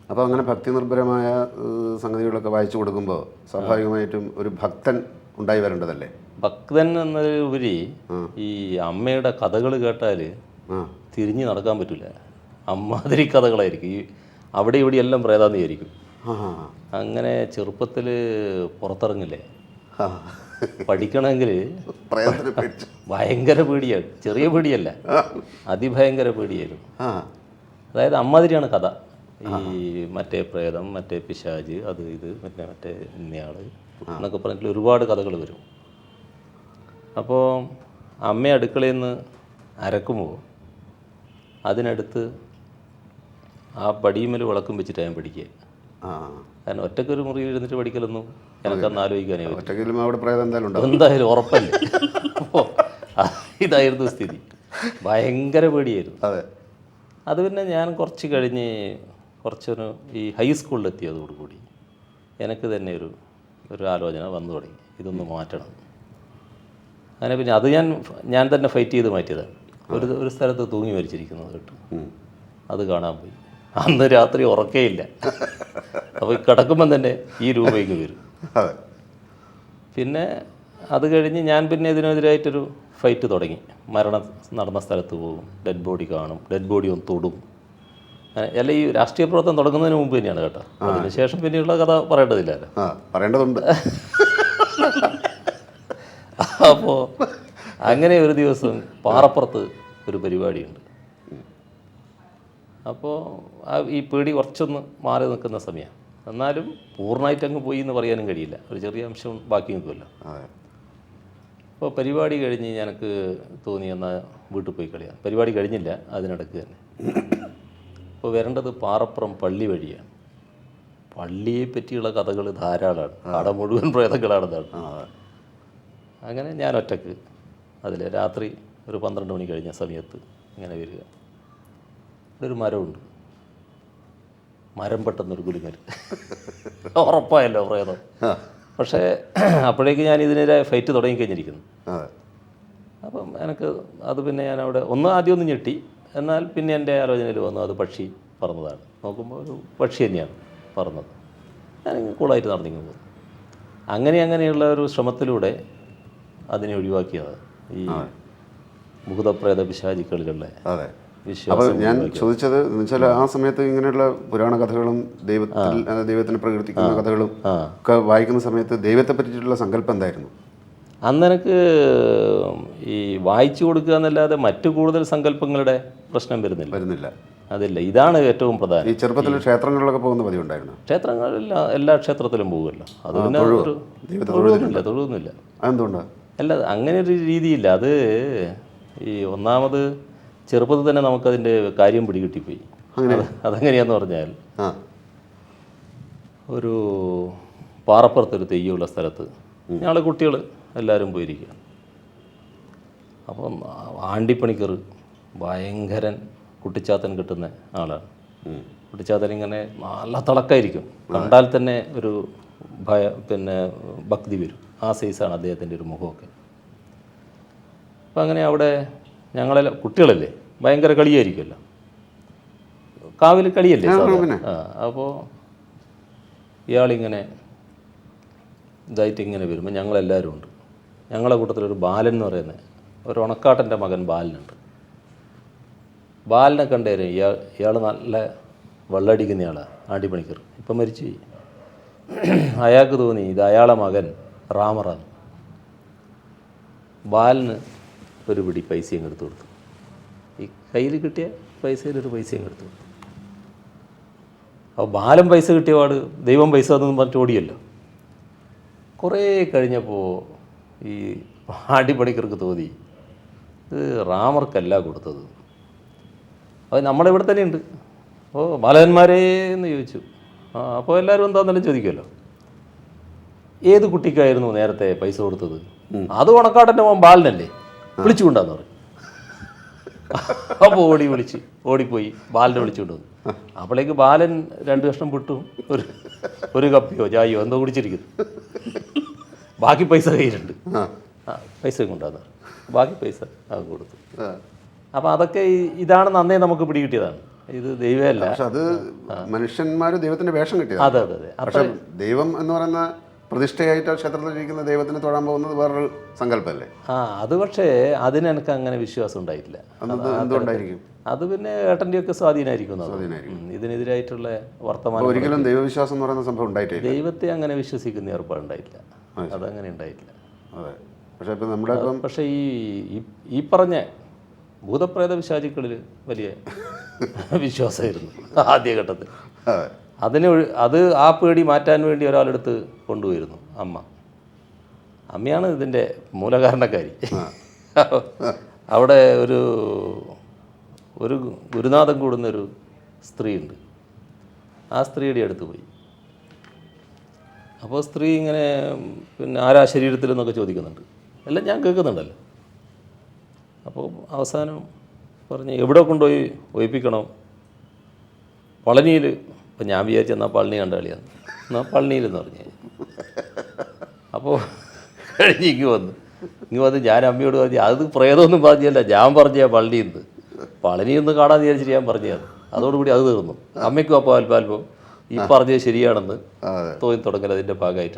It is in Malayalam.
അപ്പോൾ അങ്ങനെ ഭക്തി നിർഭരമായ സംഗതികളൊക്കെ വായിച്ചു കൊടുക്കുമ്പോൾ സ്വാഭാവികമായിട്ടും ഒരു ഭക്തൻ ഉണ്ടായി വരേണ്ടതല്ലേ? ഭക്തൻ എന്നതിലുപരി ഈ അമ്മയുടെ കഥകൾ കേട്ടാൽ തിരിഞ്ഞ് നടക്കാൻ പറ്റില്ല. അമ്മാതിരി കഥകളായിരിക്കും. ഈ അവിടെ ഇവിടെ എല്ലാം പ്രേതാന്നിയായിരിക്കും. അങ്ങനെ ചെറുപ്പത്തിൽ പുറത്തിറങ്ങില്ലേ, പഠിക്കണമെങ്കിൽ ഭയങ്കര പേടിയാണ്. ചെറിയ പേടിയല്ല, അതിഭയങ്കര പേടിയായിരുന്നു. അതായത് അമ്മാതിരിയാണ് കഥ. ഈ മറ്റേ പ്രേതം, മറ്റേ പിശാച്, അത് ഇത് മറ്റേ ഇന്നയാൾ എന്നൊക്കെ പറഞ്ഞിട്ട് ഒരുപാട് കഥകൾ വരും. അപ്പോൾ അമ്മ അടുക്കളയിൽ നിന്ന് അരക്കുമ്പോൾ അതിനടുത്ത് ആ പടിയുമ്മൽ വിളക്കും വെച്ചിട്ട് ഞാൻ പഠിക്കുക. കാരണം ഒറ്റക്കൊരു മുറിയിൽ ഇരുന്നിട്ട് പഠിക്കലൊന്നും എനിക്കന്ന് ആലോചിക്കാനേ പറ്റും. എന്തായാലും ഉറപ്പല്ലേ. അപ്പോൾ ഇതായിരുന്നു സ്ഥിതി. ഭയങ്കര പേടിയായിരുന്നു. അത് പിന്നെ ഞാൻ കുറച്ച് കഴിഞ്ഞ് കുറച്ചൊരു ഈ ഹൈസ്കൂളിലെത്തിയതോടുകൂടി എനിക്ക് തന്നെ ഒരു ആലോചന വന്നു തുടങ്ങി, ഇതൊന്ന് മാറ്റണം. അങ്ങനെ പിന്നെ അത് ഞാൻ തന്നെ ഫൈറ്റ് ചെയ്ത് മാറ്റിയതാണ്. ഒരു സ്ഥലത്ത് തൂങ്ങി മരിച്ചിരിക്കുന്നത് കേട്ടു. അത് കാണാൻ പോയി. അന്ന് രാത്രി ഉറക്കേയില്ല. അപ്പോൾ കിടക്കുമ്പം തന്നെ ഈ രൂപയ്ക്ക് വരും. പിന്നെ അത് കഴിഞ്ഞ് ഞാൻ പിന്നെ ഇതിനെതിരായിട്ടൊരു ഫൈറ്റ് തുടങ്ങി. മരണം നടന്ന സ്ഥലത്ത് പോകും, ഡെഡ് ബോഡി കാണും, ഡെഡ് ബോഡി ഒന്ന് തൊടും. അല്ല, ഈ രാഷ്ട്രീയ പ്രവർത്തനം തുടങ്ങുന്നതിന് മുമ്പ് തന്നെയാണ് കേട്ടോ. അതിനുശേഷം പിന്നെയുള്ള കഥ പറയേണ്ടതില്ലല്ലോ. പറയേണ്ടതുണ്ട്. അപ്പോൾ അങ്ങനെ ഒരു ദിവസം പാറപ്പുറത്ത് ഒരു പരിപാടിയുണ്ട്. അപ്പോൾ ഈ പേടി കുറച്ചൊന്ന് മാറി നിൽക്കുന്ന സമയമാണ്. എന്നാലും പൂർണ്ണമായിട്ട് അങ്ങ് പോയി എന്ന് പറയാനും കഴിയില്ല, ഒരു ചെറിയ അംശം ബാക്കി നിൽക്കുമല്ലോ. അപ്പോൾ പരിപാടി കഴിഞ്ഞ് എനിക്ക് തോന്നി എന്നാൽ വീട്ടിൽ പോയി കളിയാണ്. പരിപാടി കഴിഞ്ഞില്ല, അതിനിടയ്ക്ക് തന്നെ. അപ്പോൾ വരേണ്ടത് പാറപ്പുറം പള്ളി വഴിയാണ്. പള്ളിയെ പറ്റിയുള്ള കഥകൾ ധാരാളമാണ്. അവിടെ മുഴുവൻ പ്രേതങ്ങളാണെന്നാണ്. അങ്ങനെ ഞാൻ ഒറ്റക്ക് അതിൽ രാത്രി ഒരു 12 മണി കഴിഞ്ഞ സമയത്ത് ഇങ്ങനെ വരിക. ഇവിടെ ഒരു മരമുണ്ട്. മരം പെട്ടെന്നൊരു കുലുങ്ങൽ. ഉറപ്പായല്ലോ പ്രേതം. പക്ഷേ അപ്പോഴേക്ക് ഞാൻ ഇതിനെതിരെ ഫൈറ്റ് തുടങ്ങിക്കഴിഞ്ഞിരിക്കുന്നു. അപ്പം എനിക്ക് അത് പിന്നെ ഞാൻ അവിടെ ആദ്യം ഒന്ന് ഞെട്ടി. എന്നാൽ പിന്നെ എൻ്റെ ആലോചനയിൽ വന്നു അത് പക്ഷി പറന്നതാണ്. നോക്കുമ്പോൾ ഒരു പക്ഷി തന്നെയാണ് പറന്നത്. ഞാനിങ്ങനെ കൂളായിട്ട് നടന്നിങ്ങ് പോകുന്നു. അങ്ങനെയുള്ള ഒരു ശ്രമത്തിലൂടെ അതിനെ ഒഴിവാക്കിയതാണ് ഈ ഭൂതപ്രേത പിശാചുക്കളിലുള്ള വിശ്വാസം. അപ്പോൾ ഞാൻ ചോദിച്ചത് എന്ന് വെച്ചാൽ ആ സമയത്ത് ഇങ്ങനെയുള്ള പുരാണ കഥകളും ദൈവത്തിന് പ്രകീർത്തിക്കുന്ന കഥകളും ഒക്കെ വായിക്കുന്ന സമയത്ത് ദൈവത്തെ പറ്റിയിട്ടുള്ള സങ്കല്പം എന്തായിരുന്നു? അന്ന് എനിക്ക് ഈ വായിച്ചു കൊടുക്കുക എന്നല്ലാതെ മറ്റു കൂടുതൽ സങ്കല്പങ്ങളുടെ പ്രശ്നം വരുന്നില്ല. അതില്ല, ഇതാണ് ഏറ്റവും പ്രധാനം. ഈ ചെറുപ്പത്തിൽ ക്ഷേത്രങ്ങളിലൊക്കെ പോകുന്ന പതിവുണ്ടായിരുന്നു? ക്ഷേത്രങ്ങളിൽ എല്ലാ ക്ഷേത്രത്തിലും പോകുമല്ലോ. അത് പിന്നെ തൊഴുന്നില്ല. അതെന്തുകൊണ്ടാണ്? അല്ല, അങ്ങനെ ഒരു രീതിയില്ല. അത് ഈ ഒന്നാമത് ചെറുപ്പത്തിൽ തന്നെ നമുക്കതിൻ്റെ കാര്യം പിടികിട്ടിപ്പോയി. അതെങ്ങനെയാന്ന് പറഞ്ഞാൽ ഒരു പാറപ്പുറത്തൊരു തെയ്യമുള്ള സ്ഥലത്ത് ഞങ്ങൾ കുട്ടികൾ എല്ലാവരും പോയിരിക്കുക. അപ്പം ആണ്ടിപ്പണിക്കർ ഭയങ്കരൻ കുട്ടിച്ചാത്തൻ കിട്ടുന്ന ആളാണ്. കുട്ടിച്ചാത്തൻ ഇങ്ങനെ നല്ല തിളക്കായിരിക്കും, കണ്ടാൽ തന്നെ ഒരു ഭക്തി വരും. ആ സൈസാണ് അദ്ദേഹത്തിൻ്റെ ഒരു മുഖമൊക്കെ. അപ്പം അങ്ങനെ അവിടെ ഞങ്ങളെല്ലാം കുട്ടികളല്ലേ, ഭയങ്കര കളിയായിരിക്കുമല്ലോ, കാവിൽ കളിയല്ലേ. അപ്പോൾ ഇയാളിങ്ങനെ ഇതായിട്ട് ഇങ്ങനെ വരുമ്പോൾ ഞങ്ങളെല്ലാവരും ഉണ്ട്. ഞങ്ങളെ കൂട്ടത്തിലൊരു ബാലൻ എന്ന് പറയുന്നത് ഒരു ഉണക്കാട്ടൻ്റെ മകൻ ബാലനുണ്ട്. ബാലനെ കണ്ടേരും ഇയാൾ നല്ല വെള്ളടിക്കുന്നയാളാണ്, ആണ്ടിപ്പണിക്കർ. ഇപ്പം മരിച്ചു പോയി. അയാൾക്ക് തോന്നി ഇത് അയാളെ മകൻ റാമറാണ്. ബാലന് ഒരു പിടി പൈസയും എടുത്തു കൊടുത്തു. ഈ കയ്യിൽ കിട്ടിയ പൈസയിലൊരു പൈസയും എടുത്തു കൊടുത്തു. അപ്പോൾ ബാലൻ പൈസ കിട്ടിയ പാട് ദൈവം പൈസ എന്നൊന്നും പറഞ്ഞിട്ട് ഓടിയല്ലോ. കുറേ കഴിഞ്ഞപ്പോൾ ഈ ആണ്ടിപ്പണിക്കർക്ക് തോന്നി ഇത് റാമർക്കല്ല കൊടുത്തത്. അത് നമ്മളിവിടെ തന്നെയുണ്ട്. അപ്പോൾ ബാലന്മാരേ എന്ന് ചോദിച്ചു. അപ്പോൾ എല്ലാവരും എന്താണെന്നെല്ലാം ചോദിക്കുമല്ലോ. ഏത് കുട്ടിക്കായിരുന്നു നേരത്തെ പൈസ കൊടുത്തത്? അത് ഉണക്കാട്ടൻ്റെ മോൻ ബാലനല്ലേ, വിളിച്ചുകൊണ്ടാന്ന് പറയും. അപ്പോൾ ഓടിപ്പോയി ബാലനെ വിളിച്ചുകൊണ്ട് വന്നു. അപ്പോഴേക്ക് ബാലൻ 2 കഷ്ണം പുട്ടും ഒരു കപ്പിയോ ചായയോ എന്തോ കുടിച്ചിരിക്കുന്നു. ബാക്കി പൈസ കയ്യിലുണ്ട്. പൈസ കൊണ്ടാന്ന് ബാക്കി പൈസ അത് കൊടുത്തു. അപ്പോൾ അതൊക്കെ ഇതാണെന്ന് അന്നേ നമുക്ക് പിടികിട്ടിയതാണ്. ഇത് ദൈവമല്ല. പക്ഷെ അത് മനുഷ്യന്മാർ ദൈവത്തിന്റെ വേഷം കിട്ടിയത്. അതെ അതെ അതെ. പക്ഷെ ദൈവം എന്ന് പറയുന്ന പ്രതിഷ്ഠയായിട്ട് ക്ഷേത്രത്തിലിരിക്കുന്ന ദൈവത്തിന് തൊഴാൻ പോകുന്നത് വേറൊരു സങ്കല്പമല്ലേ? അത് പക്ഷേ അതിനെനിക്ക് അങ്ങനെ വിശ്വാസം ഉണ്ടായിട്ടില്ല. എന്തുകൊണ്ടായിരിക്കും? അത് പിന്നെ ഏട്ടൻ്റെയൊക്കെ സ്വാധീനമായിരിക്കും. ഇതിനെതിരായിട്ടുള്ള വർത്തമാനം. ഒരിക്കലും ദൈവവിശ്വാസം എന്ന് പറയുന്ന സംഭവം ഉണ്ടായിട്ടില്ല. ദൈവത്തെ അങ്ങനെ വിശ്വസിക്കുന്ന ഏർപ്പാടുണ്ടായിട്ടില്ല. അതങ്ങനെ ഉണ്ടായിട്ടില്ല. അതെ. പക്ഷേ ഇപ്പം നമ്മുടെ പക്ഷേ ഈ പറഞ്ഞ ഭൂതപ്രേത വിശ്വാസികളിൽ വലിയ വിശ്വാസമായിരുന്നു ആദ്യഘട്ടത്തിൽ. അത് ആ പേടി മാറ്റാൻ വേണ്ടി ഒരാളെടുത്ത് കൊണ്ടുപോയിരുന്നു അമ്മയാണ് ഇതിൻ്റെ മൂലകാരണക്കാരി. അവിടെ ഒരു ഗുരുനാഥൻ കൂടുന്നൊരു സ്ത്രീയുണ്ട്. ആ സ്ത്രീയുടെ അടുത്ത് പോയി. അപ്പോൾ സ്ത്രീ ഇങ്ങനെ പിന്നെ ആരാ ശരീരത്തിൽ എന്നൊക്കെ ചോദിക്കുന്നുണ്ട്. എല്ലാം ഞാൻ കേൾക്കുന്നുണ്ടല്ലോ. അപ്പോൾ അവസാനം പറഞ്ഞ് എവിടെ കൊണ്ടുപോയി ഒഴിപ്പിക്കണം? പളനിയിൽ. അപ്പം ഞാൻ വിചാരിച്ചു എന്നാൽ പളനി കണ്ട കളിയാണ്, എന്നാൽ പളനിയിലെന്ന് പറഞ്ഞു. അപ്പോൾ കഴിഞ്ഞ് ഇങ്ങ് വന്ന് ഞാൻ അമ്മയോട് പറഞ്ഞു അത് പ്രേതമൊന്നും പറഞ്ഞല്ല, ഞാൻ പറഞ്ഞ പളനിന്ന് പളനിയൊന്ന് കാണാൻ വിചാരിച്ചിട്ട് ഞാൻ പറഞ്ഞത്. അതോടുകൂടി അത് തീർന്നു. അമ്മയ്ക്കും അപ്പോൾ അല്പാൽപ്പം ഈ പറഞ്ഞത് ശരിയാണെന്ന് തോന്നി തുടങ്ങൽ അതിൻ്റെ ഭാഗമായിട്ടുണ്ട്.